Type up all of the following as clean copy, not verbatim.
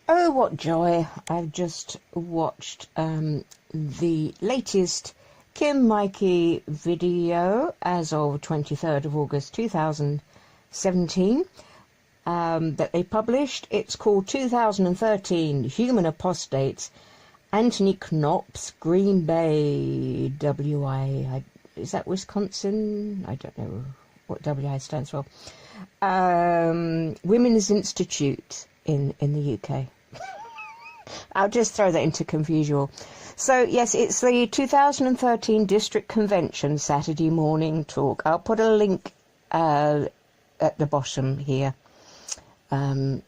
Oh, what joy. I've just watched the latest Kim Mikey video as of 23rd of August 2017 that they published. It's called 2013 Human Apostates, Anthony Knopp's, Green Bay, WI. Is that Wisconsin? I don't know what WI stands for. Women's Institute in the UK. I'll just throw that into confusion. So, yes, it's the 2013 District Convention Saturday morning talk. I'll put a link at the bottom here, at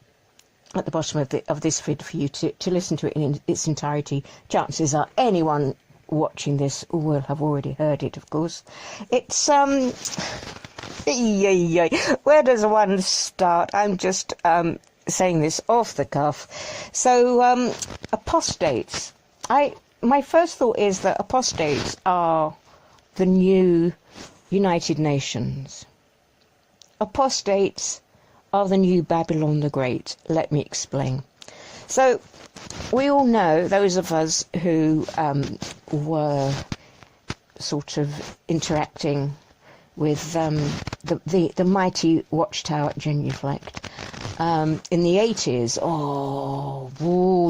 the bottom of this feed for you to listen to it in its entirety. Chances are anyone watching this will have already heard it, of course. It's, where does one start? I'm just saying this off the cuff. So, apostates. My first thought is that apostates are the new United Nations. Apostates are the new Babylon the Great. Let me explain. So, we all know, those of us who were sort of interacting with the mighty watchtower genuflect in the 80s.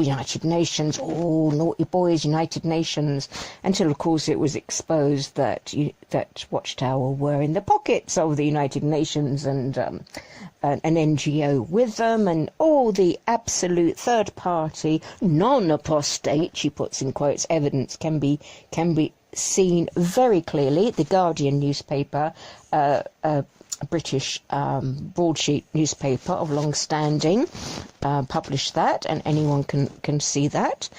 United Nations, naughty boys, United Nations, until of course it was exposed that that watchtower were in the pockets of the United Nations and an NGO with them, and all the absolute third party non-apostate, she puts in quotes, evidence can be seen very clearly. The Guardian newspaper, a British broadsheet newspaper of long standing, published that, and anyone can see that,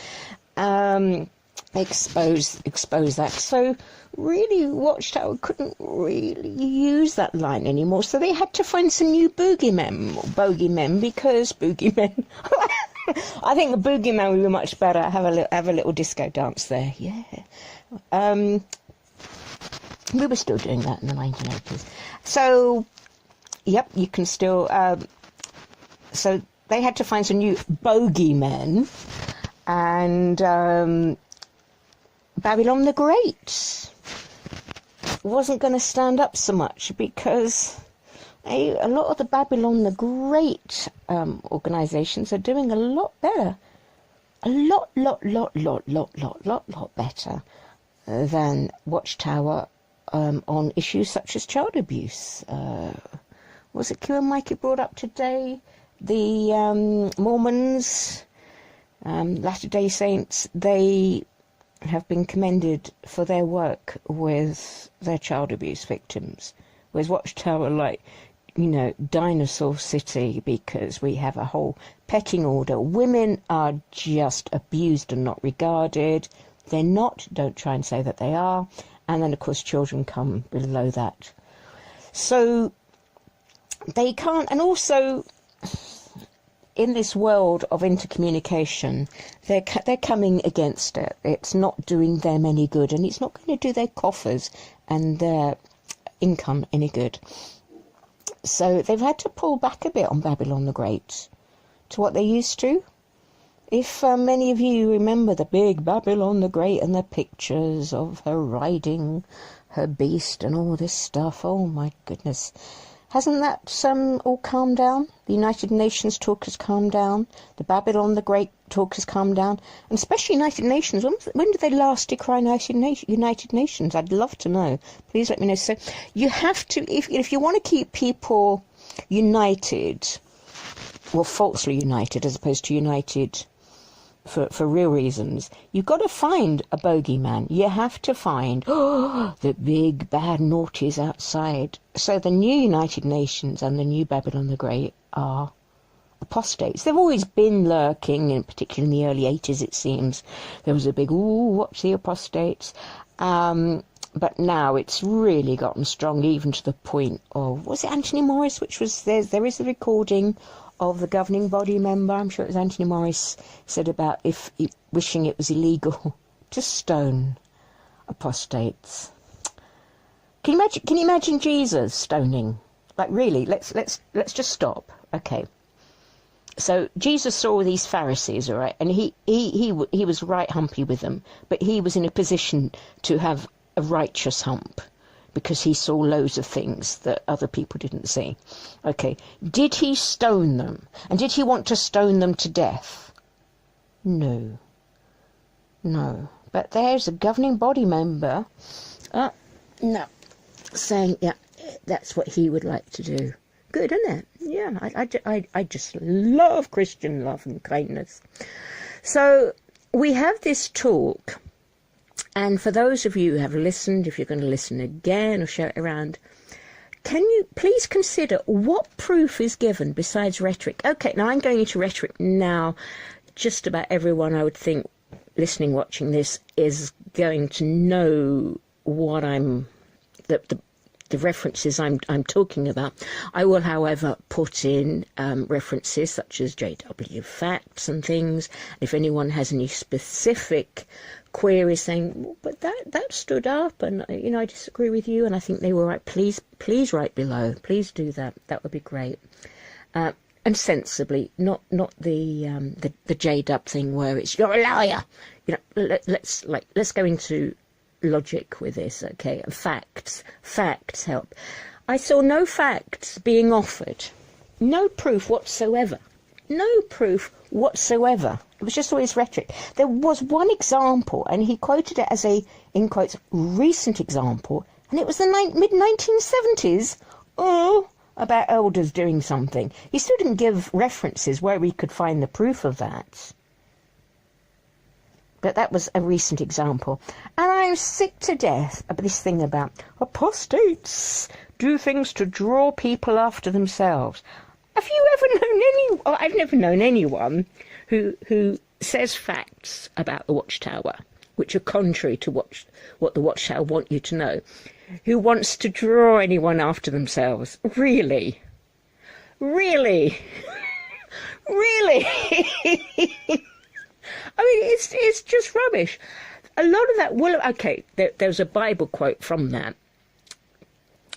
expose that. So really Watchtower couldn't really use that line anymore, so they had to find some new bogeymen, because bogeymen I think the boogeyman would be much better. Have a little disco dance there. Yeah. We were still doing that in the 1980s. So, yep, you can still... so they had to find some new bogeymen, and Babylon the Great wasn't going to stand up so much, because a lot of the Babylon the Great organisations are doing a lot better. A lot better than Watchtower on issues such as child abuse. Was it Q and Mikey brought up today? The Mormons, Latter-day Saints, they have been commended for their work with their child abuse victims. Whereas Watchtower, like, dinosaur city, because we have a whole pecking order. Women are just abused and not regarded. They're not. Don't try and say that they are. And then, of course, children come below that. So they can't. And also, in this world of intercommunication, they're coming against it. It's not doing them any good, and it's not going to do their coffers and their income any good. So they've had to pull back a bit on Babylon the Great to what they used to. If many of you remember the big Babylon the Great and the pictures of her riding her beast and all this stuff, oh my goodness. Hasn't that all calmed down? The United Nations talk has calmed down. The Babylon the Great talk has calmed down. And especially United Nations. When did they last decry United Nations? I'd love to know. Please let me know. So you have to, if you want to keep people united, well, falsely united as opposed to united for real reasons, you've got to find a bogeyman. You have to find the big bad naughties outside. So the new United Nations and the new Babylon the Great are apostates. They've always been lurking, and particularly in the early 80s, it seems. There was a big, watch the apostates. But now it's really gotten strong, even to the point of, was it Anthony Morris, which was, there is a recording of the governing body member, I'm sure it was Anthony Morris, said about wishing it was illegal to stone apostates. Can you imagine Jesus stoning? Like, really, let's just stop. Okay. So Jesus saw all these Pharisees, all right, and he was right humpy with them, but he was in a position to have a righteous hump because he saw loads of things that other people didn't see. Okay, did he stone them? And did he want to stone them to death? No. No. But there's a governing body member, no, saying, yeah, that's what he would like to do. Good, isn't it? Yeah, I just love Christian love and kindness. So we have this talk, and for those of you who have listened, if you're going to listen again or share it around, can you please consider what proof is given besides rhetoric? Okay, now I'm going into rhetoric now. Just about everyone, I would think, listening, watching this, is going to know what the references I'm talking about. I will, however, put in references such as JW Facts and things. If anyone has any specific queries saying, well, but that stood up, and I disagree with you, and I think they were right, please write below. Please do that. That would be great. And sensibly, not the J-dub thing where it's you're a liar. Let's go into logic with this, okay? Facts help. I saw no facts being offered, no proof whatsoever. It was just always rhetoric. There was one example, and he quoted it as a, in quotes, recent example, and it was the mid-1970s. About elders doing something. He still didn't give references where we could find the proof of that. But that was a recent example. And I'm sick to death of this thing about apostates do things to draw people after themselves. Have you ever known anyone? I've never known anyone who says facts about the Watchtower, which are contrary to what the Watchtower want you to know, who wants to draw anyone after themselves. Really? Really? Really? I mean, it's just rubbish. A lot of that, well, okay, there's a Bible quote from that.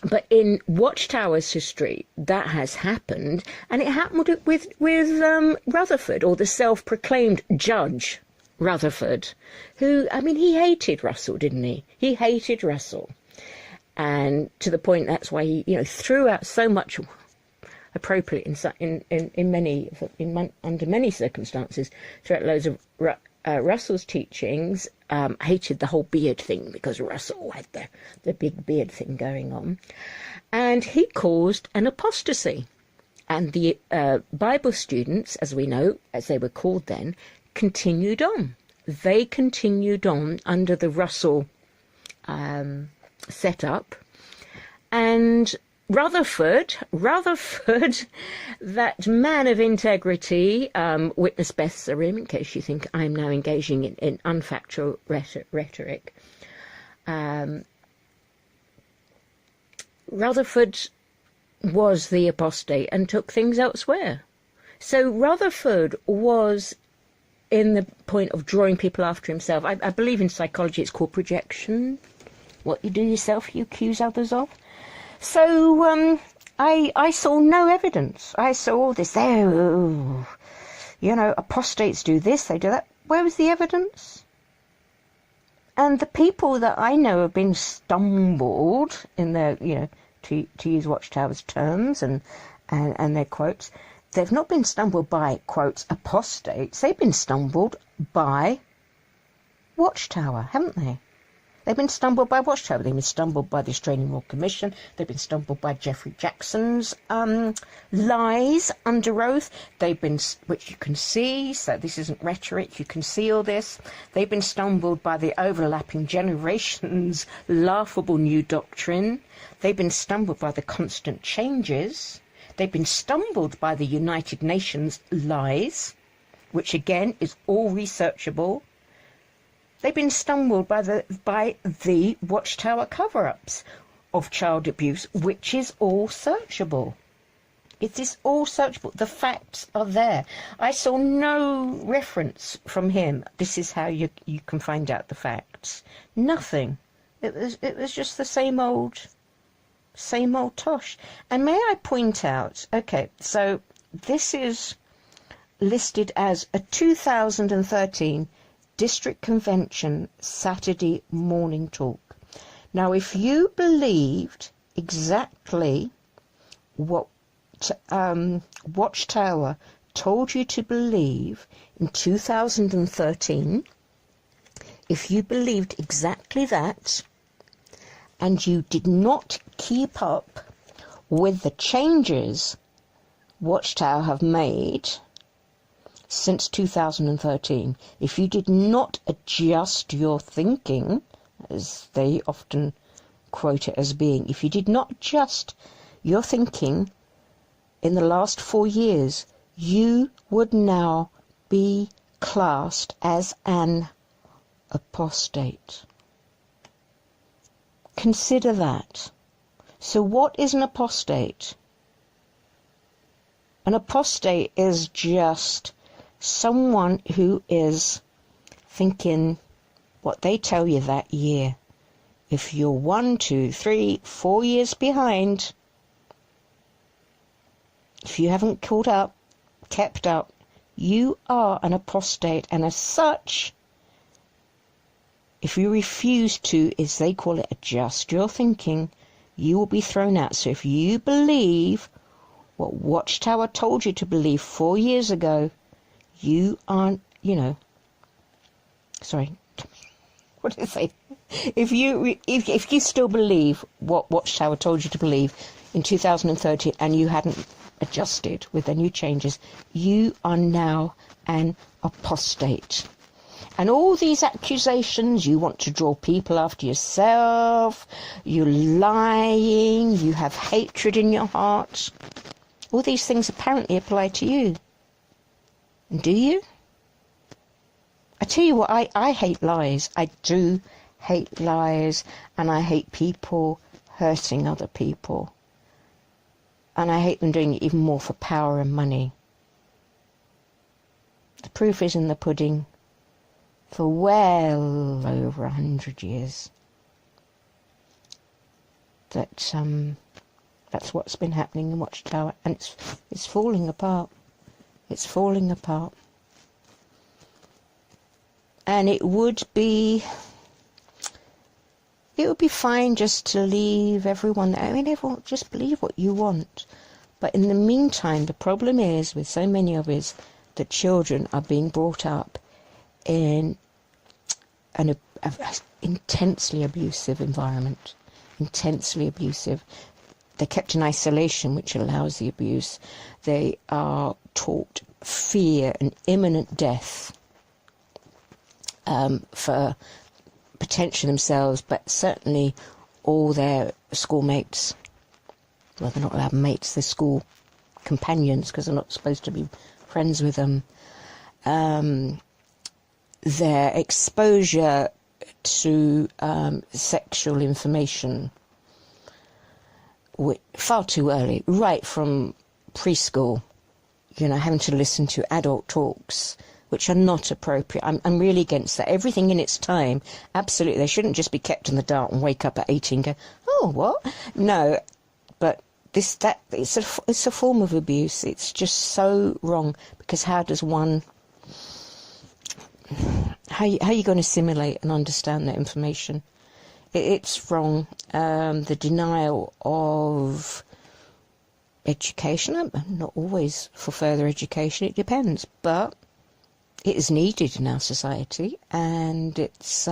But in Watchtower's history, that has happened, and it happened with Rutherford, or the self-proclaimed Judge Rutherford, who, I mean, he hated Russell, didn't he? He hated Russell. And to the point that's why he, threw out so much appropriate under many circumstances, threw out loads of Russell's teachings. Hated the whole beard thing because Russell had the big beard thing going on, and he caused an apostasy. And the Bible students, as we know, as they were called then, continued on. They continued on under the Russell set up, and Rutherford, that man of integrity, witness Beth Sarim, in case you think I'm now engaging in unfactual rhetoric, Rutherford was the apostate and took things elsewhere. So Rutherford was in the point of drawing people after himself. I believe in psychology it's called projection. What you do yourself, you accuse others of. So I saw no evidence. I saw all this, apostates do this, they do that. Where was the evidence? And the people that I know have been stumbled in their, to use Watchtower's terms and their quotes, they've not been stumbled by, quotes, apostates. They've been stumbled by Watchtower, haven't they? They've been stumbled by Watchtower. They've been stumbled by the Australian Royal Commission. They've been stumbled by Geoffrey Jackson's lies under oath. They've been, which you can see, so this isn't rhetoric, you can see all this. They've been stumbled by the overlapping generations' laughable new doctrine. They've been stumbled by the constant changes. They've been stumbled by the United Nations lies, which again is all researchable. They've been stumbled by the Watchtower cover-ups of child abuse, which is all searchable. It is all searchable. The facts are there. I saw no reference from him. This is how you can find out the facts. Nothing. It was just the same old tosh. And may I point out, okay, so this is listed as a 2013 District Convention Saturday morning talk. Now, if you believed exactly what Watchtower told you to believe in 2013, if you believed exactly that, and you did not keep up with the changes Watchtower have made since 2013, if you did not adjust your thinking, as they often quote it as being, if you did not adjust your thinking in the last 4 years, you would now be classed as an apostate. Consider that. So what is an apostate? An apostate is just someone who is thinking what they tell you that year. If you're 1, 2, 3, 4 years behind, if you haven't caught up, kept up, you are an apostate, and as such, if you refuse to, as they call it, adjust your thinking, you will be thrown out. So if you believe what Watchtower told you to believe 4 years ago, you aren't, what did it say? If you still believe what Watchtower told you to believe in 2013 and you hadn't adjusted with the new changes, you are now an apostate. And all these accusations, you want to draw people after yourself, you're lying, you have hatred in your heart, all these things apparently apply to you. And do you? I tell you what, I hate lies. I do hate lies, and I hate people hurting other people. And I hate them doing it even more for power and money. The proof is in the pudding. For well over 100 years, that's what's been happening in Watchtower, and it's falling apart. It's falling apart. And it would be fine just to leave everyone. I mean, everyone just believe what you want. But in the meantime, the problem is with so many of us that children are being brought up in an intensely abusive environment, intensely abusive. They're kept in isolation, which allows the abuse. They are taught fear and imminent death for potentially themselves, but certainly all their schoolmates. Well, they're not allowed mates, they're school companions, because they're not supposed to be friends with them. Their exposure to sexual information far too early, right from preschool, having to listen to adult talks, which are not appropriate. I'm really against that. Everything in its time, absolutely. They shouldn't just be kept in the dark and wake up at 18 and go, oh, what? No, but it's a form of abuse. It's just so wrong, because how are you going to assimilate and understand that information? It's wrong. The denial of education, I'm not always for further education, it depends, but it is needed in our society, and it's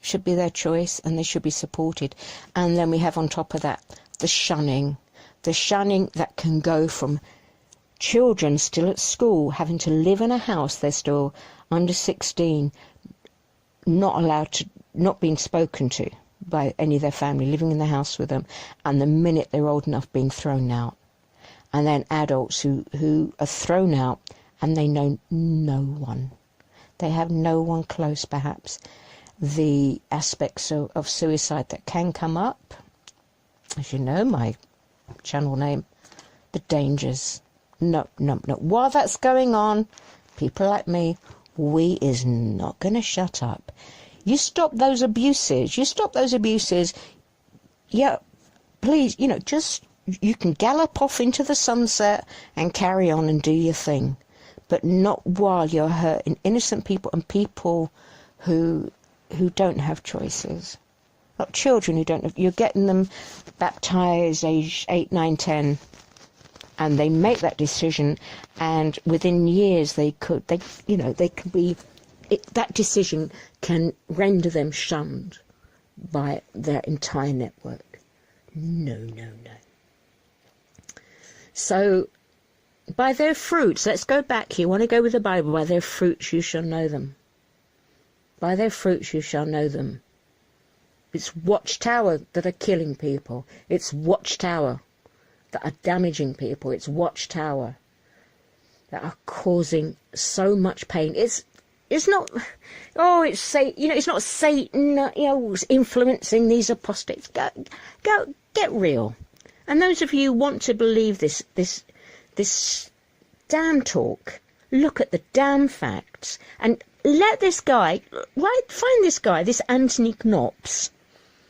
should be their choice, and they should be supported. And then we have on top of that the shunning that can go from children still at school, having to live in a house, they're still under 16, not being spoken to by any of their family, living in the house with them, and the minute they're old enough being thrown out. And then adults who are thrown out and they know no one. They have no one close, perhaps. The aspects of suicide that can come up, as you know, my channel name, the dangers. No. While that's going on, people like me, we is not going to shut up. You stop those abuses. Yeah, please, you can gallop off into the sunset and carry on and do your thing. but not while you're hurting innocent people and people who don't have choices. Not children who don't have, you're getting them baptized age 8, 9, 10, and they make that decision, and within years they could be, that decision can render them shunned by their entire network. No. So, by their fruits, let's go back here. You want to go with the Bible? By their fruits you shall know them. By their fruits you shall know them. It's Watchtower that are killing people. It's Watchtower that are damaging people. It's Watchtower that are causing so much pain. It's not, it's not Satan, influencing these apostates. Go, get real. And those of you who want to believe this damn talk, look at the damn facts and let this guy, find this guy, this Anthony Knops.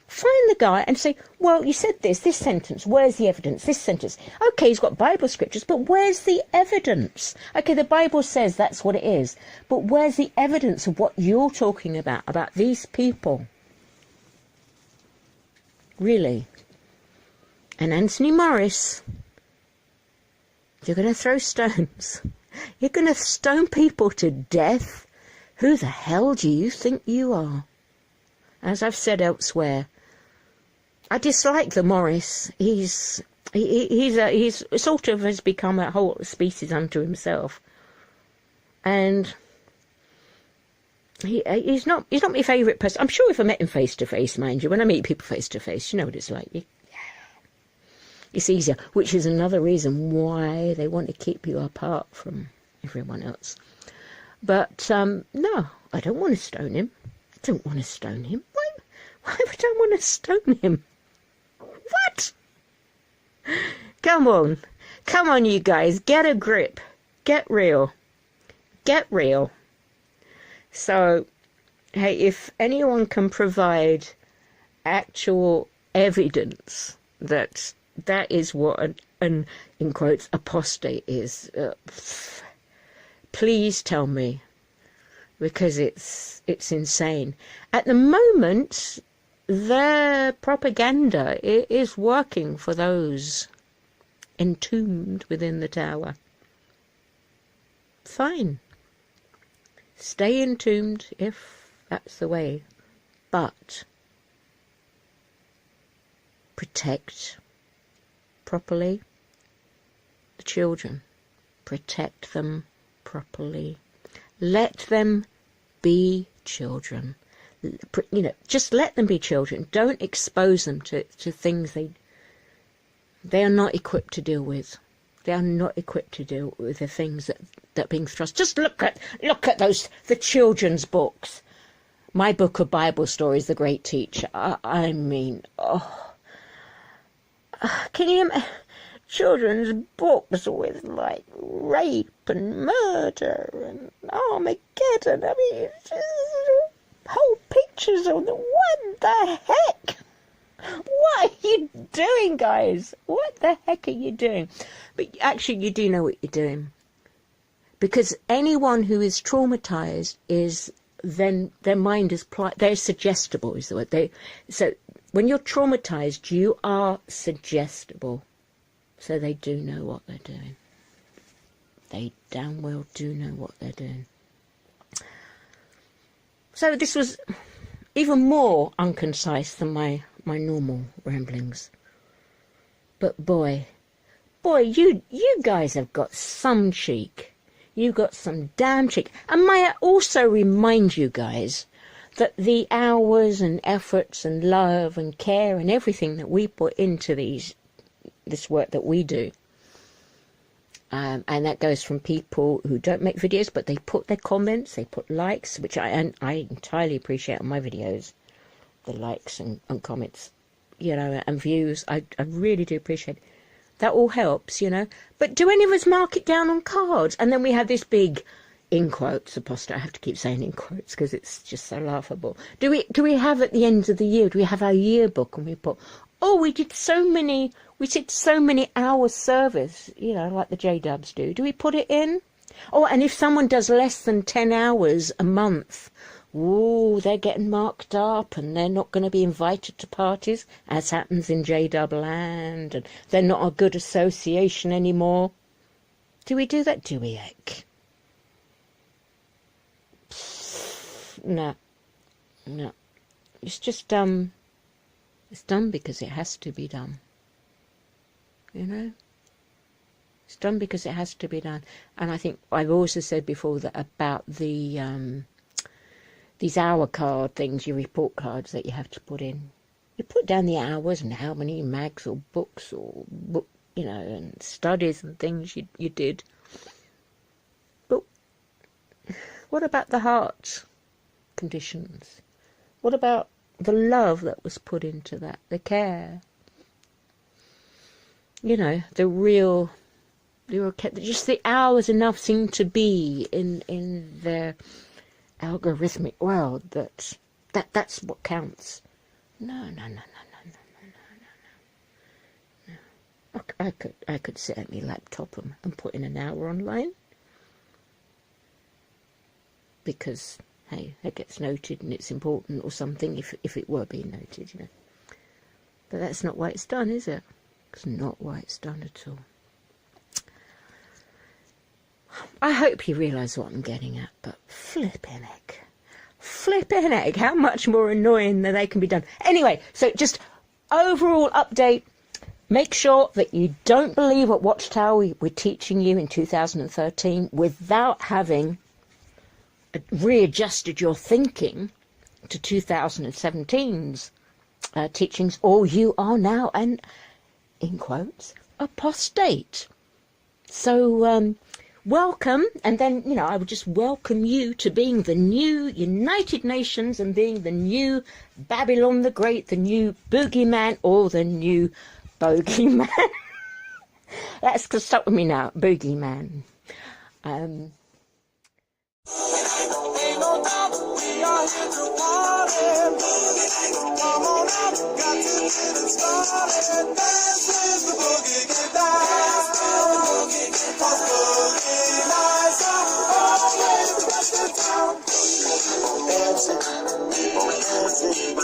Find the guy and say, well, you said this sentence, where's the evidence? This sentence. Okay, he's got Bible scriptures, but where's the evidence? Okay, the Bible says that's what it is, but where's the evidence of what you're talking about these people? Really? And Anthony Morris, you're going to throw stones. You're going to stone people to death. Who the hell do you think you are? As I've said elsewhere, I dislike the Morris. He's sort of has become a whole species unto himself, and he's not my favourite person. I'm sure if I met him face to face, mind you, when I meet people face to face, you know what it's like. It's easier, which is another reason why they want to keep you apart from everyone else. But no, I don't want to stone him. I don't want to stone him. Why would I want to stone him? What? Come on, you guys, get a grip, get real. So, hey, if anyone can provide actual evidence that is what an in quotes apostate is, please tell me, because it's insane. At the moment, their propaganda is working for those entombed within the tower. Fine. Stay entombed if that's the way. But protect properly the children. Protect them properly. Let them be children. Just let them be children. Don't expose them to things they are not equipped to deal with. They are not equipped to deal with the things that are being thrust. Just look at the children's books. My book of Bible stories, The Great Teacher. I mean, can you imagine children's books with like rape and murder and Armageddon? I mean, it's just whole pictures of what the heck? What are you doing, guys? What the heck are you doing? But actually, you do know what you're doing. Because anyone who is traumatized is then their mind is they're suggestible is the word. So when you're traumatized, you are suggestible. So they do know what they're doing. They damn well do know what they're doing. So this was even more unconcise than my normal ramblings. But boy, you guys have got some cheek. You've got some damn cheek. And may I also remind you guys that the hours and efforts and love and care and everything that we put into this work that we do, and that goes from people who don't make videos, but they put their comments, they put likes, which I entirely appreciate on my videos, the likes and comments, and views. I really do appreciate it. That all helps, But do any of us mark it down on cards? And then we have this big, in quotes, apostate. I have to keep saying in quotes because it's just so laughable. Do we have at the end of the year, do we have our yearbook and we put, we did so many hours service, like the J-Dubs do. Do we put it in? Oh, and if someone does less than 10 hours a month, ooh, they're getting marked up and they're not going to be invited to parties, as happens in J-Dub land, and they're not a good association anymore. Do we do that? Do we, Eck? No. No. It's just it's done because it has to be done. You know? It's done because it has to be done. And I think I've also said before that about the these hour card things, your report cards that you have to put in. You put down the hours and how many mags or books or you know, and studies and things you did. But what about the heart conditions? What about the love that was put into that, the care? You know, the real just the hours enough seem to be in their algorithmic world that's what counts. No. I could sit at my laptop and put in an hour online because hey, it gets noted and it's important or something if it were being noted, you know. But that's not why it's done, is it? It's not why it's done at all. I hope you realise what I'm getting at, but flipping heck, how much more annoying that they can be done. Anyway, so just overall update. Make sure that you don't believe what Watchtower we're teaching you in 2013 without having readjusted your thinking to 2017's teachings, or you are now an, in quotes, apostate. So welcome, and then, you know, I would just welcome you to being the new United Nations and being the new Babylon the Great, the new boogeyman, or the new bogeyman. That's to stop with me now, boogeyman.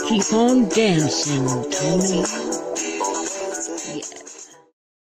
Keep on dancing, Tony.